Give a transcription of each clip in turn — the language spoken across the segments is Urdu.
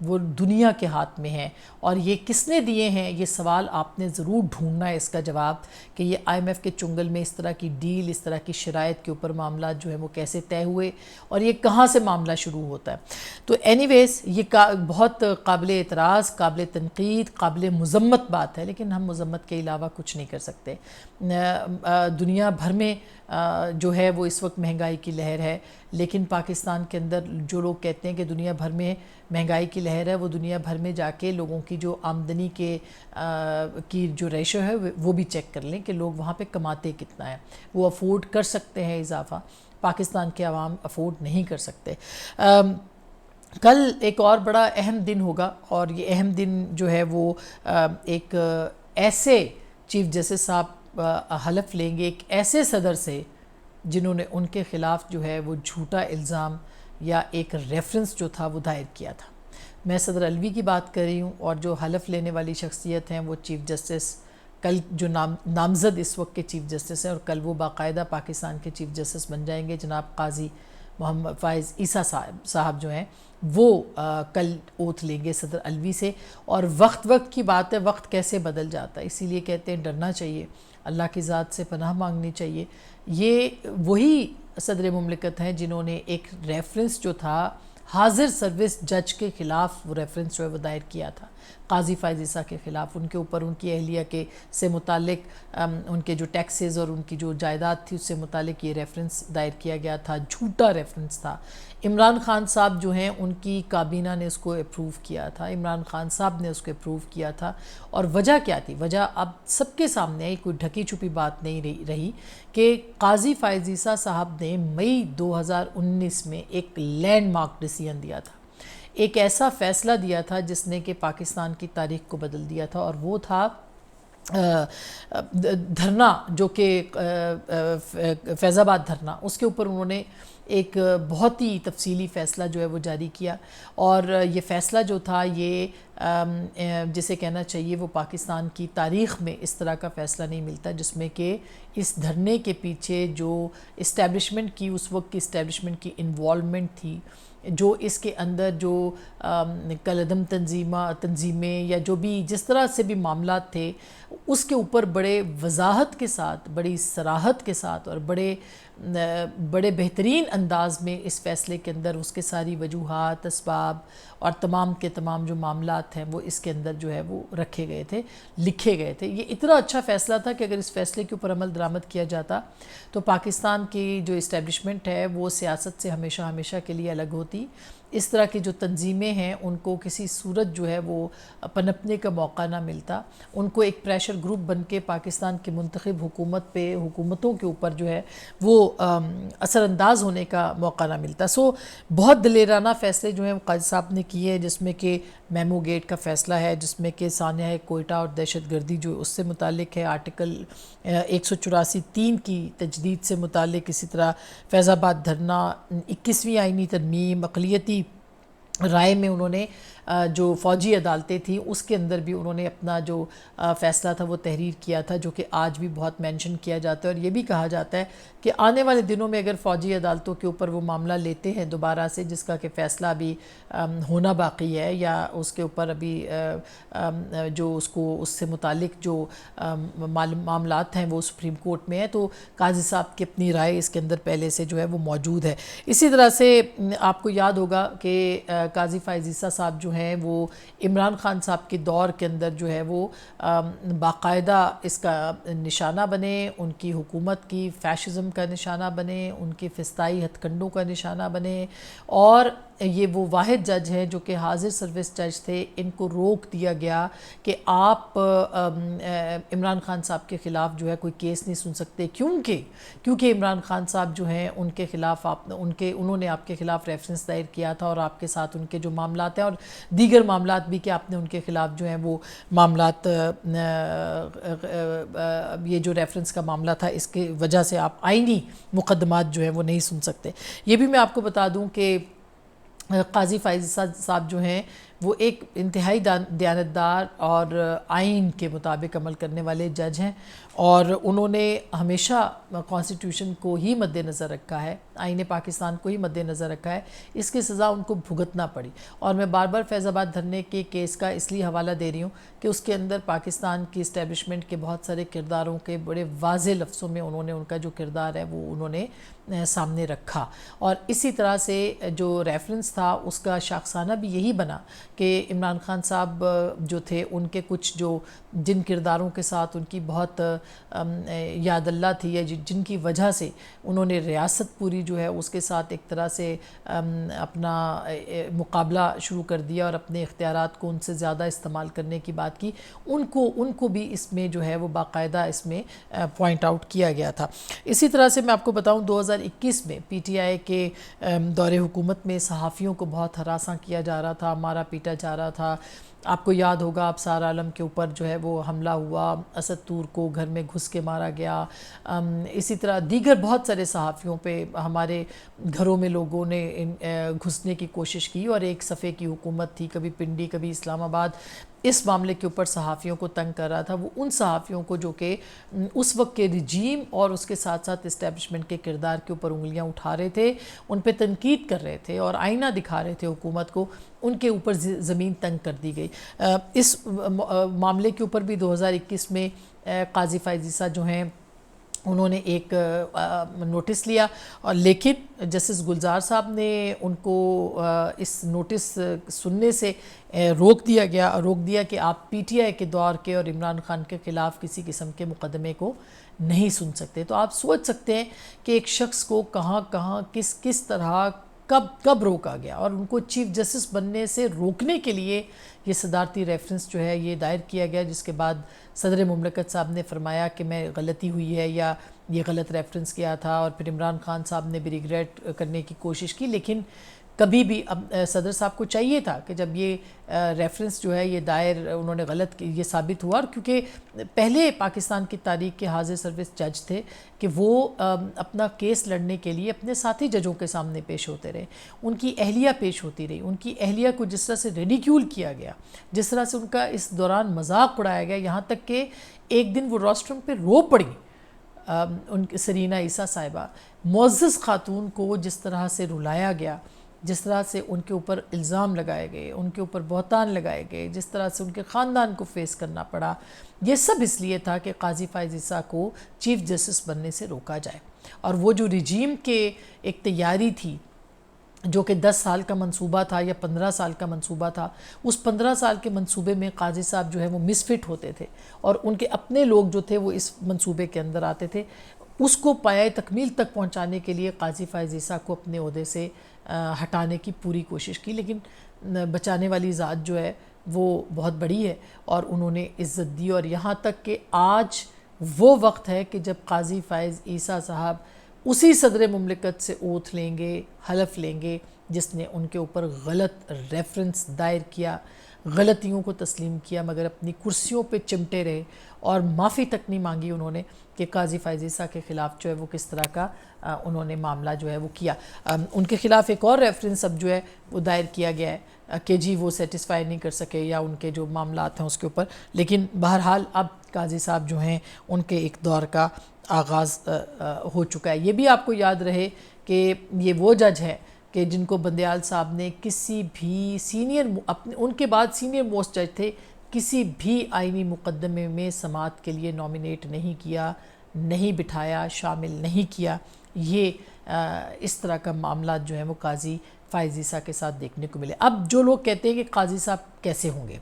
وہ دنیا کے ہاتھ میں ہیں، اور یہ کس نے دیے ہیں، یہ سوال آپ نے ضرور ڈھونڈنا ہے اس کا جواب، کہ یہ آئی ایم ایف کے چنگل میں اس طرح کی ڈیل، اس طرح کی شرائط کے اوپر معاملات جو ہیں وہ کیسے طے ہوئے، اور یہ کہاں سے معاملہ شروع ہوتا ہے۔ تو اینی ویز یہ بہت قابل اعتراض، قابل تنقید، قابل مذمت بات ہے، لیکن ہم مذمت کے علاوہ کچھ نہیں کر سکتے۔ دنیا بھر میں جو ہے وہ اس وقت مہنگائی کی لہر ہے، لیکن پاکستان کے اندر جو لوگ کہتے ہیں کہ دنیا بھر میں مہنگائی کی لہر ہے، وہ دنیا بھر میں جا کے لوگوں کی جو آمدنی کی جو ریشو ہے وہ بھی چیک کر لیں کہ لوگ وہاں پہ کماتے کتنا ہے، وہ افورڈ کر سکتے ہیں اضافہ، پاکستان کے عوام افورڈ نہیں کر سکتے۔ کل ایک اور بڑا اہم دن ہوگا، اور یہ اہم دن جو ہے وہ ایک ایسے چیف جسٹس صاحب حلف لیں گے، ایک ایسے صدر سے جنہوں نے ان کے خلاف جو ہے وہ جھوٹا الزام یا ایک ریفرنس جو تھا وہ دائر کیا تھا۔ میں صدر علوی کی بات کر رہی ہوں، اور جو حلف لینے والی شخصیت ہیں وہ چیف جسٹس، کل جو نامزد اس وقت کے چیف جسٹس ہیں، اور کل وہ باقاعدہ پاکستان کے چیف جسٹس بن جائیں گے، جناب قاضی محمد فائز عیسیٰ صاحب جو ہیں وہ کل اوتھ لیں گے صدر علوی سے۔ اور وقت کی بات ہے، وقت کیسے بدل جاتا ہے، اسی لیے کہتے ہیں ڈرنا چاہیے، اللہ کی ذات سے پناہ مانگنی چاہیے۔ یہ وہی صدر مملکت ہیں جنہوں نے ایک ریفرنس جو تھا حاضر سروس جج کے خلاف، وہ ریفرنس جو ہے وہ دائر کیا تھا قاضی فائز عیسیٰ کے خلاف، ان کے اوپر ان کی اہلیہ سے متعلق ان کے جو ٹیکسز اور ان کی جو جائیداد تھی اس سے متعلق یہ ریفرنس دائر کیا گیا تھا، جھوٹا ریفرنس تھا۔ عمران خان صاحب جو ہیں ان کی کابینہ نے اس کو اپروو کیا تھا، عمران خان صاحب نے اس کو اپروو کیا تھا، اور وجہ کیا تھی؟ وجہ اب سب کے سامنے ہے، کوئی ڈھکی چھپی بات نہیں رہی، کہ قاضی فائز عیسیٰ صاحب نے مئی 2019 میں ایک لینڈ مارک ڈیسیژن دیا تھا، ایک ایسا فیصلہ دیا تھا جس نے کہ پاکستان کی تاریخ کو بدل دیا تھا، اور وہ تھا دھرنا، جو کہ فیض آباد دھرنا، اس کے اوپر انہوں نے ایک بہت ہی تفصیلی فیصلہ جو ہے وہ جاری کیا، اور یہ فیصلہ جو تھا یہ جسے کہنا چاہیے وہ پاکستان کی تاریخ میں اس طرح کا فیصلہ نہیں ملتا، جس میں کہ اس دھرنے کے پیچھے جو اسٹیبلشمنٹ کی، اس وقت کی اسٹیبلشمنٹ کی انوالومنٹ تھی، جو اس کے اندر جو کالعدم تنظیمیں یا جو بھی جس طرح سے بھی معاملات تھے، اس کے اوپر بڑے وضاحت کے ساتھ، بڑی صراحت کے ساتھ، اور بڑے بہترین انداز میں اس فیصلے کے اندر اس کے ساری وجوہات، اسباب اور تمام کے تمام جو معاملات ہیں وہ اس کے اندر جو ہے وہ رکھے گئے تھے، لکھے گئے تھے۔ یہ اتنا اچھا فیصلہ تھا کہ اگر اس فیصلے کے اوپر عمل درآمد کیا جاتا تو پاکستان کی جو اسٹیبلشمنٹ ہے وہ سیاست سے ہمیشہ کے لیے الگ ہوتی، اس طرح کی جو تنظیمیں ہیں ان کو کسی صورت جو ہے وہ پنپنے کا موقع نہ ملتا، ان کو ایک پریشر گروپ بن کے پاکستان کی منتخب حکومتوں کے اوپر جو ہے وہ اثر انداز ہونے کا موقع نہ ملتا۔ بہت دلیرانہ فیصلے جو ہیں قاضی صاحب نے کیے، جس میں کہ میمو گیٹ کا فیصلہ ہے، جس میں کہ سانحہ کوئٹہ اور دہشت گردی جو اس سے متعلق ہے، آرٹیکل 184(3) کی تجدید سے متعلق، اسی طرح فیض آباد دھرنا، 21ویں آئینی ترمیم، اقلیتی رائے میں انہوں نے جو فوجی عدالتیں تھیں اس کے اندر بھی انہوں نے اپنا جو فیصلہ تھا وہ تحریر کیا تھا، جو کہ آج بھی بہت مینشن کیا جاتا ہے، اور یہ بھی کہا جاتا ہے کہ آنے والے دنوں میں اگر فوجی عدالتوں کے اوپر وہ معاملہ لیتے ہیں دوبارہ سے، جس کا کہ فیصلہ ابھی ہونا باقی ہے، یا اس کے اوپر ابھی جو اس سے متعلق جو معاملات ہیں وہ سپریم کورٹ میں ہیں، تو قاضی صاحب کی اپنی رائے اس کے اندر پہلے سے جو ہے وہ موجود ہے۔ اسی طرح سے آپ کو یاد ہوگا کہ قاضی فائز عیسیٰ صاحب جو ہیں وہ عمران خان صاحب کے دور کے اندر جو ہے وہ باقاعدہ اس کا نشانہ بنے، ان کی حکومت کی فیشزم کا نشانہ بنے، ان کے فسطائی ہتھ کنڈوں کا نشانہ بنے، اور یہ وہ واحد جج ہیں جو کہ حاضر سروس جج تھے، ان کو روک دیا گیا کہ آپ عمران خان صاحب کے خلاف جو ہے کوئی کیس نہیں سن سکتے، کیونکہ عمران خان صاحب جو ہیں ان کے خلاف انہوں نے آپ کے خلاف ریفرنس دائر کیا تھا، اور آپ کے ساتھ ان کے جو معاملات ہیں اور دیگر معاملات بھی کہ آپ نے ان کے خلاف جو ہیں وہ معاملات، یہ جو ریفرنس کا معاملہ تھا اس کی وجہ سے آپ آئینی مقدمات جو ہیں وہ نہیں سن سکتے۔ یہ بھی میں آپ کو بتا دوں کہ قاضی فائز صاحب جو ہیں وہ ایک انتہائی دیانتدار اور آئین کے مطابق عمل کرنے والے جج ہیں، اور انہوں نے ہمیشہ کانسٹیٹیوشن کو ہی مد نظر رکھا ہے، آئین پاکستان کو ہی مد نظر رکھا ہے، اس کی سزا ان کو بھگتنا پڑی۔ اور میں بار بار فیض آباد دھرنے کے کیس کا اس لیے حوالہ دے رہی ہوں کہ اس کے اندر پاکستان کی اسٹیبلشمنٹ کے بہت سارے کرداروں کے بڑے واضح لفظوں میں انہوں نے ان کا جو کردار ہے وہ انہوں نے سامنے رکھا، اور اسی طرح سے جو ریفرنس تھا اس کا شاخسانہ بھی یہی بنا کہ عمران خان صاحب جو تھے ان کے کچھ جو جن کرداروں کے ساتھ ان کی بہت یاد اللہ تھی، یا جن کی وجہ سے انہوں نے ریاست پوری جو ہے اس کے ساتھ ایک طرح سے اپنا مقابلہ شروع کر دیا اور اپنے اختیارات کو ان سے زیادہ استعمال کرنے کی بات کی، ان کو بھی اس میں جو ہے وہ باقاعدہ اس میں پوائنٹ آؤٹ کیا گیا تھا۔ اسی طرح سے میں آپ کو بتاؤں 2021 میں پی ٹی آئی کے دور حکومت میں صحافیوں کو بہت ہراساں کیا جا رہا تھا، مارا پیٹا جا رہا تھا۔ آپ کو یاد ہوگا ابصار عالم کے اوپر جو ہے وہ حملہ ہوا، اسد طور کو گھر میں گھس کے مارا گیا، اسی طرح دیگر بہت سارے صحافیوں پہ ہمارے گھروں میں لوگوں نے گھسنے کی کوشش کی، اور ایک صفحے کی حکومت تھی، کبھی پنڈی کبھی اسلام آباد، اس معاملے کے اوپر صحافیوں کو تنگ کر رہا تھا۔ وہ ان صحافیوں کو جو کہ اس وقت کے رجیم اور اس کے ساتھ ساتھ اسٹیبلشمنٹ کے کردار کے اوپر انگلیاں اٹھا رہے تھے، ان پہ تنقید کر رہے تھے اور آئینہ دکھا رہے تھے حکومت کو، ان کے اوپر زمین تنگ کر دی گئی۔ اس معاملے کے اوپر بھی 2021 میں قاضی فائز عیسیٰ جو ہیں انہوں نے ایک نوٹس لیا، اور لیکن جسٹس گلزار صاحب نے ان کو اس نوٹس سننے سے روک دیا کہ آپ پی ٹی آئی کے دور کے اور عمران خان کے خلاف کسی قسم کے مقدمے کو نہیں سن سکتے۔ تو آپ سوچ سکتے ہیں کہ ایک شخص کو کہاں کس طرح کب روکا گیا، اور ان کو چیف جسٹس بننے سے روکنے کے لیے یہ صدارتی ریفرنس جو ہے یہ دائر کیا گیا، جس کے بعد صدر مملکت صاحب نے فرمایا کہ میں غلطی ہوئی ہے یا یہ غلط ریفرنس کیا تھا، اور پھر عمران خان صاحب نے بھی ریگریٹ کرنے کی کوشش کی، لیکن کبھی بھی اب صدر صاحب کو چاہیے تھا کہ جب یہ ریفرنس جو ہے یہ دائر انہوں نے غلط کی، یہ ثابت ہوا، اور کیونکہ پہلے پاکستان کی تاریخ کے حاضر سروس جج تھے کہ وہ اپنا کیس لڑنے کے لیے اپنے ساتھی ججوں کے سامنے پیش ہوتے رہے، ان کی اہلیہ پیش ہوتی رہی، ان کی اہلیہ کو جس طرح سے ریڈیکیول کیا گیا، جس طرح سے ان کا اس دوران مذاق اڑایا گیا، یہاں تک کہ ایک دن وہ روسٹرم پہ رو پڑی ان سرینا عیسیٰ صاحبہ، معزز خاتون کو جس طرح سے رلایا گیا، جس طرح سے ان کے اوپر الزام لگائے گئے، ان کے اوپر بہتان لگائے گئے، جس طرح سے ان کے خاندان کو فیس کرنا پڑا، یہ سب اس لیے تھا کہ قاضی فائز عیسیٰ کو چیف جسٹس بننے سے روکا جائے۔ اور وہ جو رجیم کے ایک تیاری تھی جو کہ 10 سال کا منصوبہ تھا یا 15 سال کا منصوبہ تھا، اس 15 سال کے منصوبے میں قاضی صاحب جو ہے وہ مس فٹ ہوتے تھے، اور ان کے اپنے لوگ جو تھے وہ اس منصوبے کے اندر آتے تھے۔ اس کو پایۂ تکمیل تک پہنچانے کے لیے قاضی فائز عیسیٰ کو اپنے عہدے سے ہٹانے کی پوری کوشش کی، لیکن بچانے والی ذات جو ہے وہ بہت بڑی ہے، اور انہوں نے عزت دی، اور یہاں تک کہ آج وہ وقت ہے کہ جب قاضی فائز عیسیٰ صاحب اسی صدر مملکت سے اوتھ لیں گے، حلف لیں گے جس نے ان کے اوپر غلط ریفرنس دائر کیا، غلطیوں کو تسلیم کیا، مگر اپنی کرسیوں پہ چمٹے رہے، اور معافی تک نہیں مانگی انہوں نے کہ قاضی فائز عیسیٰ کے خلاف جو ہے وہ کس طرح کا انہوں نے معاملہ جو ہے وہ کیا۔ ان کے خلاف ایک اور ریفرنس اب جو ہے وہ دائر کیا گیا ہے کہ جی وہ سیٹسفائی نہیں کر سکے یا ان کے جو معاملات ہیں اس کے اوپر، لیکن بہرحال اب قاضی صاحب جو ہیں ان کے ایک دور کا آغاز ہو چکا ہے۔ یہ بھی آپ کو یاد رہے کہ یہ وہ جج ہے کہ جن کو بندیال صاحب نے کسی بھی ان کے بعد سینئر موسٹ جج تھے، کسی بھی آئینی مقدمے میں سماعت کے لیے نامینیٹ نہیں کیا، نہیں بٹھایا، شامل نہیں کیا۔ یہ اس طرح کا معاملات جو ہیں وہ قاضی فائز عیسیٰ کے ساتھ دیکھنے کو ملے۔ اب جو لوگ کہتے ہیں کہ قاضی صاحب کیسے ہوں گے،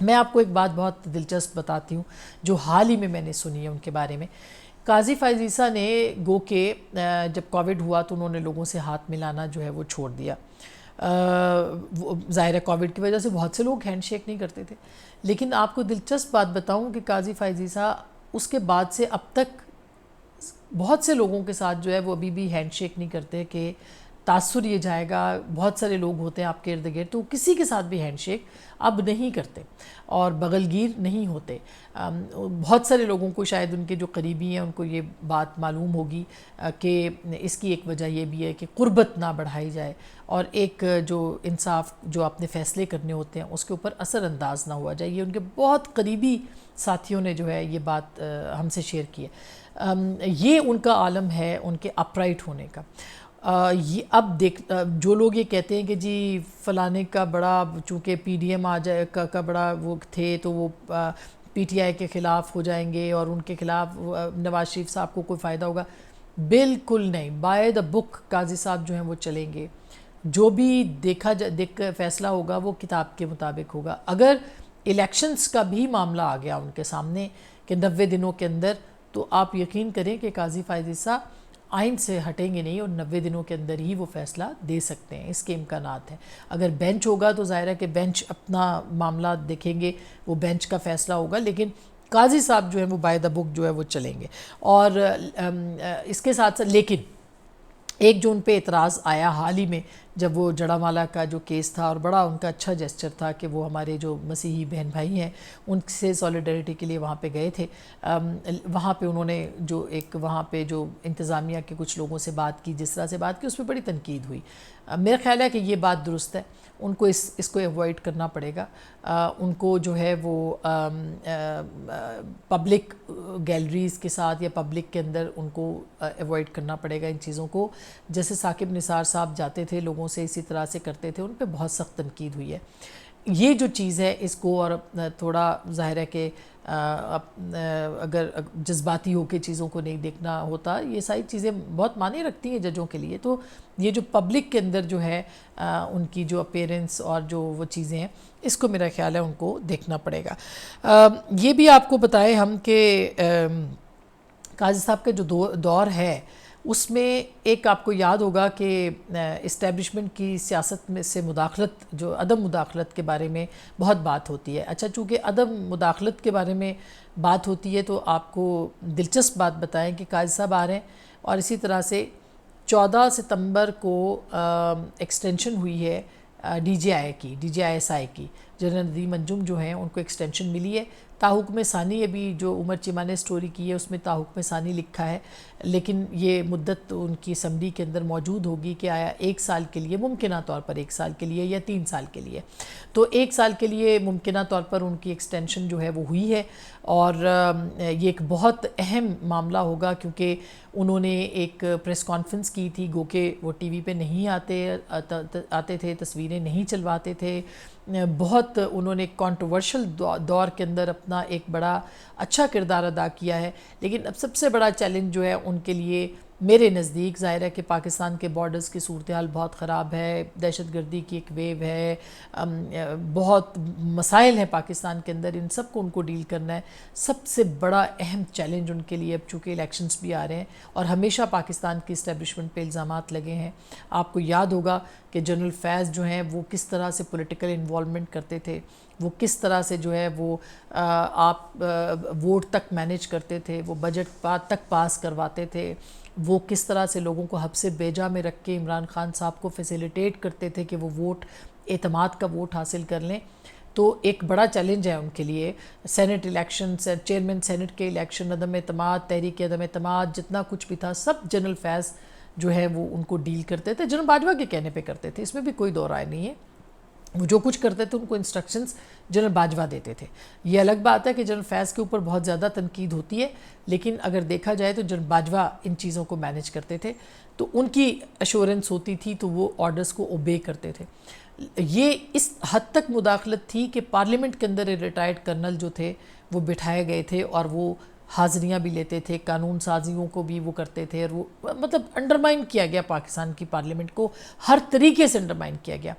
میں آپ کو ایک بات بہت دلچسپ بتاتی ہوں جو حال ہی میں نے سنی ہے ان کے بارے میں۔ قاضی فائز عیسیٰ نے گو کہ جب کووڈ ہوا تو انہوں نے لوگوں سے ہاتھ ملانا جو ہے وہ چھوڑ دیا۔ ظاہر ہے کووڈ کی وجہ سے بہت سے لوگ ہینڈ شیک نہیں کرتے تھے، لیکن آپ کو دلچسپ بات بتاؤں کہ قاضی فائز عیسیٰ اس کے بعد سے اب تک بہت سے لوگوں کے ساتھ جو ہے وہ ابھی بھی ہینڈ شیک نہیں کرتے کہ تاثر یہ جائے گا. بہت سارے لوگ ہوتے ہیں آپ کے ارد گرد تو کسی کے ساتھ بھی ہینڈ شیک اب نہیں کرتے اور بغل گیر نہیں ہوتے. بہت سارے لوگوں کو شاید ان کے جو قریبی ہیں ان کو یہ بات معلوم ہوگی کہ اس کی ایک وجہ یہ بھی ہے کہ قربت نہ بڑھائی جائے اور ایک جو انصاف جو اپنے فیصلے کرنے ہوتے ہیں اس کے اوپر اثر انداز نہ ہوا جائے. یہ ان کے بہت قریبی ساتھیوں نے جو ہے یہ بات ہم سے شیئر کی ہے. یہ ان کا عالم ہے ان کے اپرائٹ ہونے کا. یہ اب جو لوگ یہ کہتے ہیں کہ جی فلانے کا بڑا چونکہ پی ڈی ایم آ جائے کا بڑا وہ تھے تو وہ پی ٹی آئی کے خلاف ہو جائیں گے اور ان کے خلاف نواز شریف صاحب کو کوئی فائدہ ہوگا. بالکل نہیں. بائی دا بک قاضی صاحب جو ہیں وہ چلیں گے. جو بھی دیکھ فیصلہ ہوگا وہ کتاب کے مطابق ہوگا. اگر الیکشنز کا بھی معاملہ آ گیا ان کے سامنے کہ 90 دنوں کے اندر تو آپ یقین کریں کہ قاضی فائز عیسیٰ آئین سے ہٹیں گے نہیں اور 90 دنوں کے اندر ہی وہ فیصلہ دے سکتے ہیں. اس کے امکانات ہیں. اگر بینچ ہوگا تو ظاہر ہے کہ بینچ اپنا معاملہ دیکھیں گے وہ بینچ کا فیصلہ ہوگا لیکن قاضی صاحب جو ہیں وہ بائی دا بک جو ہے وہ چلیں گے. اور اس کے ساتھ ساتھ لیکن ایک جو ان پہ اعتراض آیا حال ہی میں جب وہ جڑامالا کا جو کیس تھا اور بڑا ان کا اچھا جیسچر تھا کہ وہ ہمارے جو مسیحی بہن بھائی ہیں ان سے سولیڈریٹی کے لیے وہاں پہ گئے تھے. وہاں پہ انہوں نے جو ایک وہاں پہ جو انتظامیہ کے کچھ لوگوں سے بات کی جس طرح سے بات کی اس پہ بڑی تنقید ہوئی. میرا خیال ہے کہ یہ بات درست ہے. ان کو اس کو ایوائڈ کرنا پڑے گا. ان کو جو ہے وہ پبلک گیلریز کے ساتھ یا پبلک کے اندر ان کو ایوائڈ کرنا پڑے گا ان چیزوں کو. جیسے ثاقب نثار صاحب جاتے تھے لوگوں سے اسی طرح سے کرتے تھے ان پہ بہت سخت تنقید ہوئی ہے. یہ جو چیز ہے اس کو اور تھوڑا ظاہر ہے کہ اگر جذباتی ہو کے چیزوں کو نہیں دیکھنا ہوتا. یہ ساری چیزیں بہت معنی رکھتی ہیں ججوں کے لیے. تو یہ جو پبلک کے اندر جو ہے ان کی جو اپیرنس اور جو وہ چیزیں ہیں اس کو میرا خیال ہے ان کو دیکھنا پڑے گا. یہ بھی آپ کو بتائیں ہم کہ قاضی صاحب کا جو دور ہے اس میں ایک آپ کو یاد ہوگا کہ اسٹیبلشمنٹ کی سیاست میں سے مداخلت جو عدم مداخلت کے بارے میں بہت بات ہوتی ہے. اچھا چونکہ عدم مداخلت کے بارے میں بات ہوتی ہے تو آپ کو دلچسپ بات بتائیں کہ قاضی صاحب آ رہے ہیں اور اسی طرح سے 14 ستمبر کو ایکسٹینشن ہوئی ہے D J I S I کی. جنرل ندیم انجم جو ہیں ان کو ایکسٹینشن ملی ہے. تاحکم ثانی ابھی جو عمر چیمہ نے سٹوری کی ہے اس میں تاحکم ثانی لکھا ہے لیکن یہ مدت ان کی اسمبلی کے اندر موجود ہوگی کہ آیا 1 سال کے لیے ممکنہ طور پر 1 سال کے لیے یا 3 سال کے لیے. تو 1 سال کے لیے ممکنہ طور پر ان کی ایکسٹینشن جو ہے وہ ہوئی ہے اور یہ ایک بہت اہم معاملہ ہوگا کیونکہ انہوں نے ایک پریس کانفرنس کی تھی گو کہ وہ ٹی وی پہ نہیں آتے تھے تصویریں نہیں چلواتے تھے. بہت انہوں نے کانٹروورشل دور کے اندر اپنا ایک بڑا اچھا کردار ادا کیا ہے. لیکن اب سب سے بڑا چیلنج جو ہے ان کے لیے میرے نزدیک ظاہر ہے کہ پاکستان کے بارڈرز کی صورتحال بہت خراب ہے. دہشت گردی کی ایک ویو ہے. بہت مسائل ہیں پاکستان کے اندر. ان سب کو ان کو ڈیل کرنا ہے. سب سے بڑا اہم چیلنج ان کے لیے اب چونکہ الیکشنز بھی آ رہے ہیں اور ہمیشہ پاکستان کی اسٹیبلشمنٹ پہ الزامات لگے ہیں. آپ کو یاد ہوگا کہ جنرل فیض جو ہیں وہ کس طرح سے پولیٹیکل انوالومنٹ کرتے تھے. وہ کس طرح سے جو ہے وہ آپ ووٹ تک مینیج کرتے تھے. وہ بجٹ تک پاس کرواتے تھے. وہ کس طرح سے لوگوں کو حبس بیجا میں رکھ کے عمران خان صاحب کو فیسیلیٹیٹ کرتے تھے کہ وہ ووٹ اعتماد کا ووٹ حاصل کر لیں. تو ایک بڑا چیلنج ہے ان کے لیے. سینٹ الیکشن چیئرمین سینٹ کے الیکشن عدم اعتماد تحریک عدم اعتماد جتنا کچھ بھی تھا سب جنرل فیض جو ہے وہ ان کو ڈیل کرتے تھے. جنرل باجوہ کے کہنے پہ کرتے تھے. اس میں بھی کوئی دو رائے نہیں ہے. وہ جو کچھ کرتے تھے ان کو انسٹرکشنز جنرل باجوہ دیتے تھے. یہ الگ بات ہے کہ جنرل فیض کے اوپر بہت زیادہ تنقید ہوتی ہے لیکن اگر دیکھا جائے تو جنرل باجوہ ان چیزوں کو مینیج کرتے تھے. تو ان کی ایشورنس ہوتی تھی تو وہ آرڈرز کو اوبے کرتے تھے. یہ اس حد تک مداخلت تھی کہ پارلیمنٹ کے اندر ریٹائرڈ کرنل جو تھے وہ بٹھائے گئے تھے اور وہ حاضریاں بھی لیتے تھے. قانون سازیوں کو بھی وہ کرتے تھے اور وہ مطلب انڈرمائن کیا گیا پاکستان کی پارلیمنٹ کو. ہر طریقے سے انڈرمائن کیا گیا.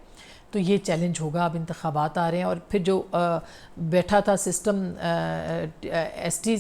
تو یہ چیلنج ہوگا. اب انتخابات آ رہے ہیں اور پھر جو بیٹھا تھا سسٹم ایس ٹی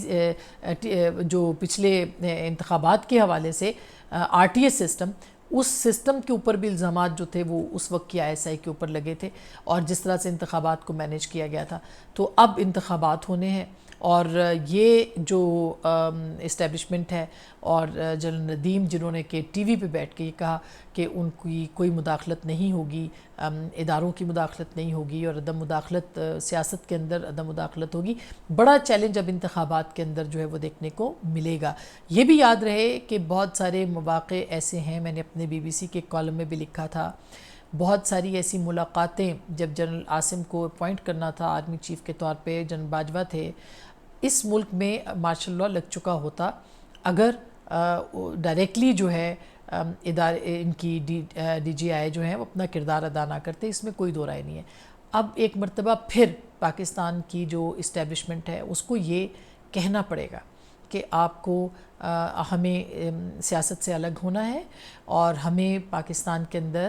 جو پچھلے انتخابات کے حوالے سے آر ٹی ایس سسٹم اس سسٹم کے اوپر بھی الزامات جو تھے وہ اس وقت کی آئی ایس آئی کے اوپر لگے تھے اور جس طرح سے انتخابات کو مینیج کیا گیا تھا. تو اب انتخابات ہونے ہیں اور یہ جو اسٹیبلشمنٹ ہے اور جنرل ندیم جنہوں نے کہ ٹی وی پہ بیٹھ کے یہ کہا کہ ان کی کوئی مداخلت نہیں ہوگی، اداروں کی مداخلت نہیں ہوگی اور عدم مداخلت سیاست کے اندر عدم مداخلت ہوگی، بڑا چیلنج اب انتخابات کے اندر جو ہے وہ دیکھنے کو ملے گا۔ یہ بھی یاد رہے کہ بہت سارے مواقع ایسے ہیں، میں نے اپنے بی بی سی کے کالم میں بھی لکھا تھا، بہت ساری ایسی ملاقاتیں جب جنرل عاصم کو اپوائنٹ کرنا تھا آرمی چیف کے طور پہ، جنرل باجوہ تھے، اس ملک میں مارشل لاء لگ چکا ہوتا اگر ڈائریکٹلی جو ہے ادارے ان کی ڈی جی آئی جو ہیں وہ اپنا کردار ادا نہ کرتے، اس میں کوئی دو رائے نہیں ہے۔ اب ایک مرتبہ پھر پاکستان کی جو اسٹیبلشمنٹ ہے اس کو یہ کہنا پڑے گا کہ آپ کو ہمیں سیاست سے الگ ہونا ہے اور ہمیں پاکستان کے اندر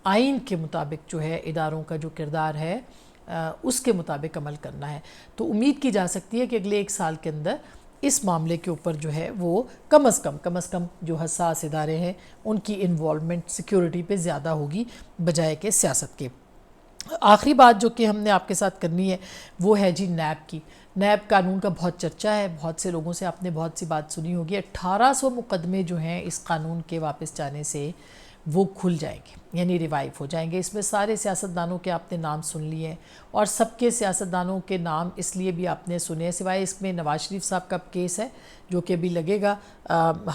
آئین کے مطابق جو ہے اداروں کا جو کردار ہے اس کے مطابق عمل کرنا ہے۔ تو امید کی جا سکتی ہے کہ اگلے 1 سال کے اندر اس معاملے کے اوپر جو ہے وہ کم از کم جو حساس ادارے ہیں ان کی انوالومنٹ سیکیورٹی پہ زیادہ ہوگی بجائے کہ سیاست کے۔ آخری بات جو کہ ہم نے آپ کے ساتھ کرنی ہے وہ ہے جی نیب کی۔ نیب قانون کا بہت چرچہ ہے، بہت سے لوگوں سے آپ نے بہت سی بات سنی ہوگی۔ 1800 مقدمے جو ہیں اس قانون کے واپس جانے سے وہ کھل جائیں گے، یعنی ریوائیو ہو جائیں گے۔ اس میں سارے سیاستدانوں کے آپ نے نام سن لیے ہیں اور سب کے سیاستدانوں کے نام اس لیے بھی آپ نے سنے ہیں، سوائے اس میں نواز شریف صاحب کا کیس ہے جو کہ ابھی لگے گا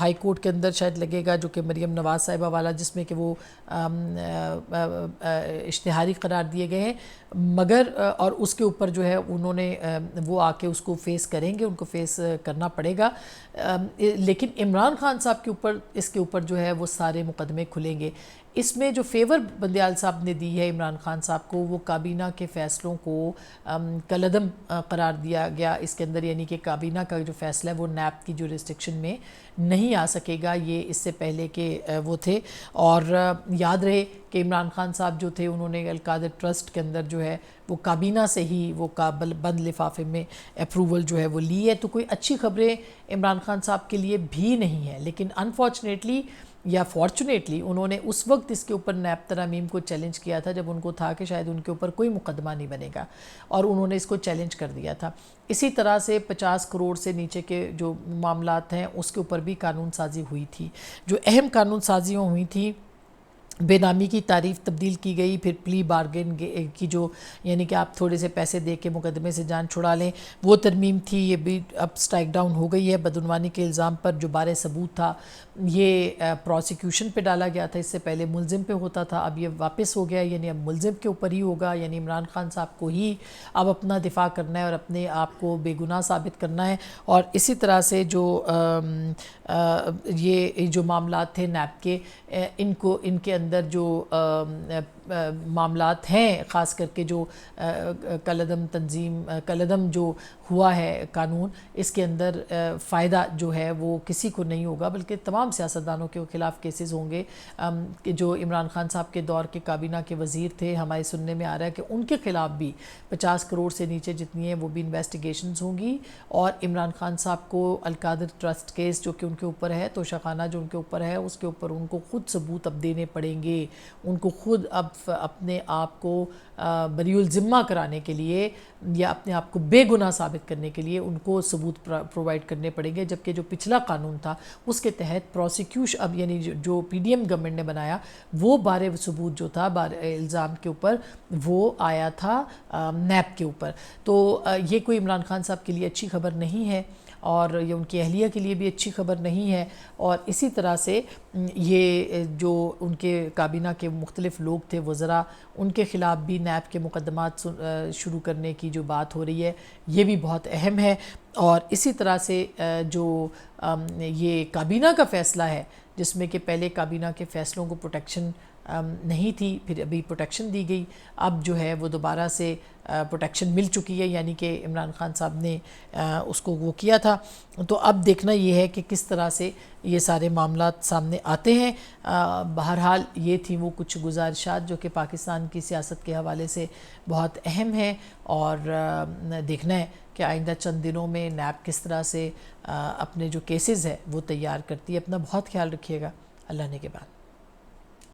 ہائی کورٹ کے اندر، شاید لگے گا، جو کہ مریم نواز صاحبہ والا، جس میں کہ وہ اشتہاری قرار دیے گئے ہیں، مگر اور اس کے اوپر جو ہے انہوں نے وہ آ کے اس کو فیس کریں گے، ان کو فیس کرنا پڑے گا۔ لیکن عمران خان صاحب کے اوپر اس کے اوپر جو ہے وہ سارے مقدمے کھلیں گے۔ اس میں جو فیور بندیال صاحب نے دی ہے عمران خان صاحب کو، وہ کابینہ کے فیصلوں کو کالعدم قرار دیا گیا اس کے اندر، یعنی کہ کابینہ کا جو فیصلہ ہے وہ نیب کی جو ریسٹرکشن میں نہیں آ سکے گا، یہ اس سے پہلے کہ وہ تھے۔ اور یاد رہے کہ عمران خان صاحب جو تھے انہوں نے القادر ٹرسٹ کے اندر جو ہے وہ کابینہ سے ہی وہ بند لفافے میں اپروول جو ہے وہ لی ہے۔ تو کوئی اچھی خبریں عمران خان صاحب کے لیے بھی نہیں ہیں، لیکن انفارچونیٹلی یا فارچونیٹلی انہوں نے اس وقت اس کے اوپر نیب ترامیم کو چیلنج کیا تھا جب ان کو تھا کہ شاید ان کے اوپر کوئی مقدمہ نہیں بنے گا، اور انہوں نے اس کو چیلنج کر دیا تھا۔ اسی طرح سے 50 کروڑ سے نیچے کے جو معاملات ہیں اس کے اوپر بھی قانون سازی ہوئی تھی۔ جو اہم قانون سازیاں ہوئی تھیں، بے نامی کی تعریف تبدیل کی گئی، پھر پلی بارگین کی جو، یعنی کہ آپ تھوڑے سے پیسے دے کے مقدمے سے جان چھڑا لیں، وہ ترمیم تھی، یہ بھی اب سٹرائک ڈاؤن ہو گئی ہے۔ بدعنوانی کے الزام پر جو بارے ثبوت تھا یہ پروسیکیوشن پہ ڈالا گیا تھا، اس سے پہلے ملزم پہ ہوتا تھا، اب یہ واپس ہو گیا، یعنی اب ملزم کے اوپر ہی ہوگا، یعنی عمران خان صاحب کو ہی اب اپنا دفاع کرنا ہے اور اپنے آپ کو بے گناہ ثابت کرنا ہے۔ اور اسی طرح سے جو یہ جو معاملات تھے نیب کے، ان کے اندر جو معاملات ہیں، خاص کر کے جو کالعدم جو ہوا ہے قانون، اس کے اندر فائدہ جو ہے وہ کسی کو نہیں ہوگا، بلکہ تمام سیاستدانوں کے خلاف کیسز ہوں گے۔ کہ جو عمران خان صاحب کے دور کے کابینہ کے وزیر تھے، ہمارے سننے میں آ رہا ہے کہ ان کے خلاف بھی 50 کروڑ سے نیچے جتنی ہیں وہ بھی انویسٹیگیشنز ہوں گی، اور عمران خان صاحب کو القادر ٹرسٹ کیس جو کہ ان کے اوپر ہے، توشہ خانہ جو ان کے اوپر ہے، اس کے اوپر ان کو خود ثبوت اب دینے پڑیں گے، ان کو خود اب اپنے آپ کو بری الذمہ کرانے کے لیے یا اپنے آپ کو بے گناہ ثابت کرنے کے لیے ان کو ثبوت پرووائڈ کرنے پڑیں گے، جبکہ جو پچھلا قانون تھا اس کے تحت پروسیکیوشن اب یعنی جو پی ڈی ایم گورنمنٹ نے بنایا وہ بارے ثبوت جو تھا الزام کے اوپر وہ آیا تھا نیب کے اوپر۔ تو یہ کوئی عمران خان صاحب کے لیے اچھی خبر نہیں ہے، اور یہ ان کی اہلیہ کے لیے بھی اچھی خبر نہیں ہے۔ اور اسی طرح سے یہ جو ان کے کابینہ کے مختلف لوگ تھے، وزراء، ان کے خلاف بھی نیب کے مقدمات شروع کرنے کی جو بات ہو رہی ہے یہ بھی بہت اہم ہے۔ اور اسی طرح سے جو یہ کابینہ کا فیصلہ ہے، جس میں کہ پہلے کابینہ کے فیصلوں کو پروٹیکشن نہیں تھی، پھر ابھی پروٹیکشن دی گئی، اب جو ہے وہ دوبارہ سے پروٹیکشن مل چکی ہے، یعنی کہ عمران خان صاحب نے اس کو وہ کیا تھا۔ تو اب دیکھنا یہ ہے کہ کس طرح سے یہ سارے معاملات سامنے آتے ہیں۔ بہرحال یہ تھی وہ کچھ گزارشات جو کہ پاکستان کی سیاست کے حوالے سے بہت اہم ہیں، اور دیکھنا ہے کہ آئندہ چند دنوں میں نیب کس طرح سے اپنے جو کیسز ہے وہ تیار کرتی ہے۔ اپنا بہت خیال رکھیے گا۔ اللہ نے کے بعد۔